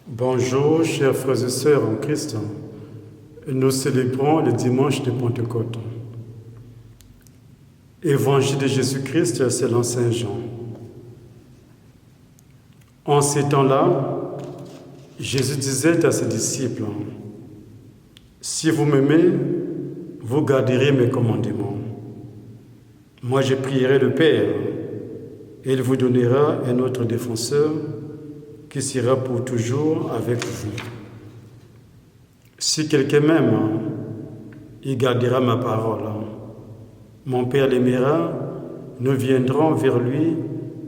Bonjour, chers frères et sœurs en Christ. Nous célébrons le dimanche de Pentecôte. Évangile de Jésus-Christ selon Saint Jean. En ces temps-là, Jésus disait à ses disciples, « Si vous m'aimez, vous garderez mes commandements. Moi, je prierai le Père, et il vous donnera un autre défenseur qui sera pour toujours avec vous. Si quelqu'un m'aime, il gardera ma parole. Mon Père l'aimera, nous viendrons vers lui,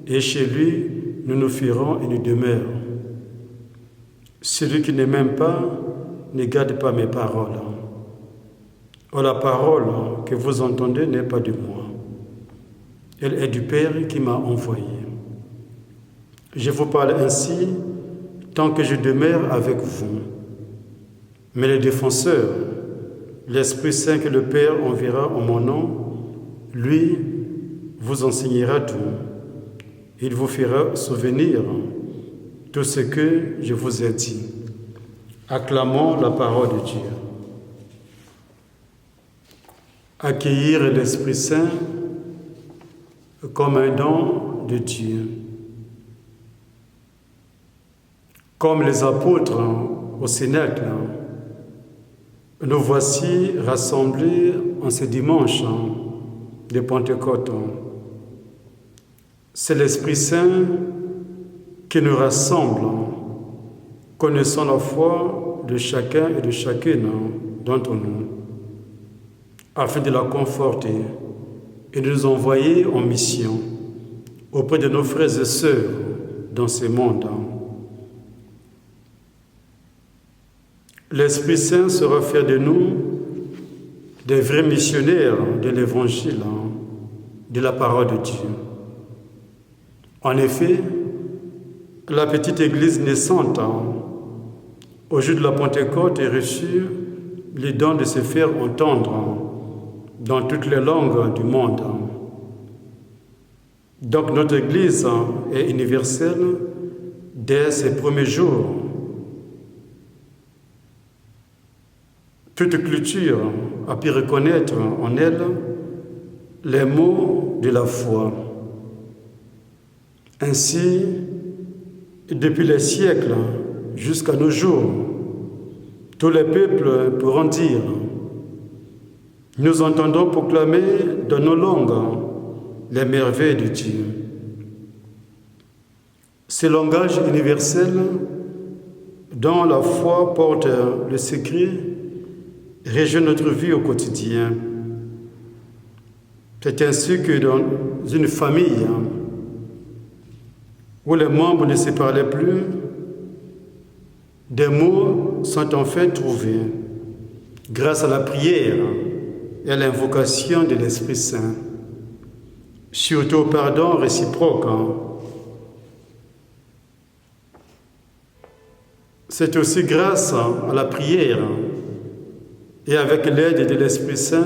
et chez lui, nous nous ferons une demeure. Celui qui ne m'aime pas ne garde pas mes paroles. Or, la parole que vous entendez n'est pas de moi. Elle est du Père qui m'a envoyé. Je vous parle ainsi tant que je demeure avec vous. Mais le défenseur, l'Esprit Saint que le Père enverra en mon nom, lui vous enseignera tout. Il vous fera souvenir tout ce que je vous ai dit. Acclamons la parole de Dieu. Accueillir l'Esprit Saint comme un don de Dieu. Comme les apôtres au Cénacle, nous voici rassemblés en ce dimanche de Pentecôte. C'est l'Esprit Saint qui nous rassemble, connaissant la foi de chacun et de chacune d'entre nous, afin de la conforter et de nous envoyer en mission auprès de nos frères et sœurs dans ce monde. L'Esprit Saint sera fait de nous des vrais missionnaires de l'Évangile, de la parole de Dieu. En effet, la petite Église naissante, au jour de la Pentecôte, a reçu le don de se faire entendre dans toutes les langues du monde. Donc notre Église est universelle dès ses premiers jours. Toute culture a pu reconnaître en elle les mots de la foi. Ainsi, depuis les siècles jusqu'à nos jours, tous les peuples pourront dire « Nous entendons proclamer dans nos langues les merveilles de Dieu ». Ce langage universel dont la foi porte le secret régit notre vie au quotidien. C'est ainsi que dans une famille où les membres ne se parlaient plus, des mots sont enfin trouvés grâce à la prière et à l'invocation de l'Esprit Saint, surtout au pardon réciproque. C'est aussi grâce à la prière et avec l'aide de l'Esprit Saint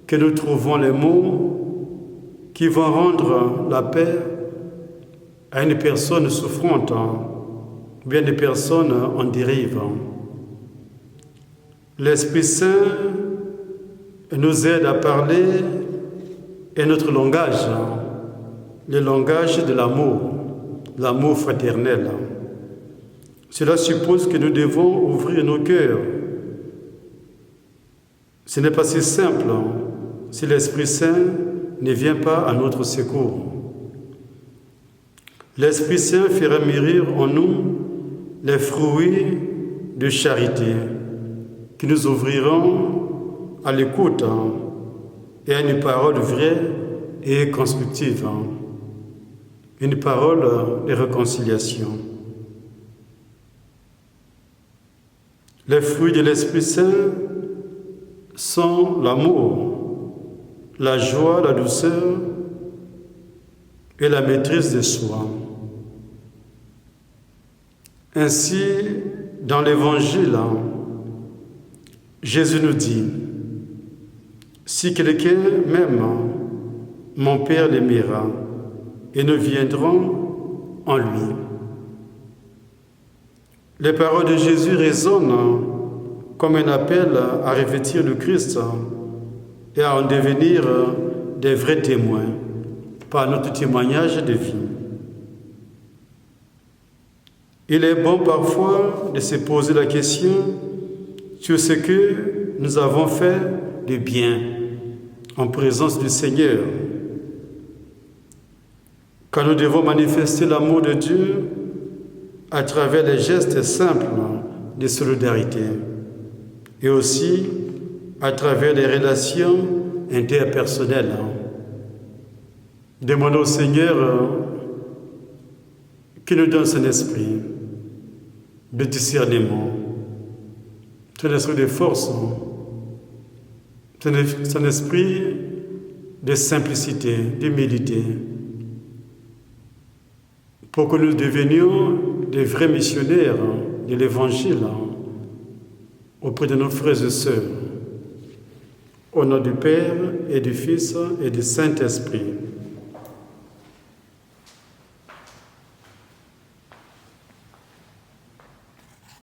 que nous trouvons les mots qui vont rendre la paix à une personne souffrante ou bien une personne en dérive. L'Esprit Saint nous aide à parler et notre langage, le langage de l'amour fraternel. Cela suppose que nous devons ouvrir nos cœurs. Ce n'est pas si simple si l'Esprit Saint ne vient pas à notre secours. L'Esprit Saint fera mûrir en nous les fruits de charité qui nous ouvriront à l'écoute et à une parole vraie et constructive, une parole de réconciliation. Les fruits de l'Esprit Saint sont l'amour, la joie, la douceur et la maîtrise de soi. Ainsi, dans l'Évangile, Jésus nous dit, « Si quelqu'un m'aime, mon Père l'aimera, et nous viendrons en lui. » Les paroles de Jésus résonnent comme un appel à revêtir le Christ et à en devenir des vrais témoins par notre témoignage de vie. Il est bon parfois de se poser la question sur ce que nous avons fait de bien en présence du Seigneur. Quand nous devons manifester l'amour de Dieu à travers les gestes simples de solidarité et aussi à travers les relations interpersonnelles. Demandons au Seigneur qu'il nous donne son esprit de discernement, son esprit de force, son esprit de simplicité, d'humilité, pour que nous devenions des vrais missionnaires de l'Évangile auprès de nos frères et sœurs. Au nom du Père et du Fils et du Saint-Esprit.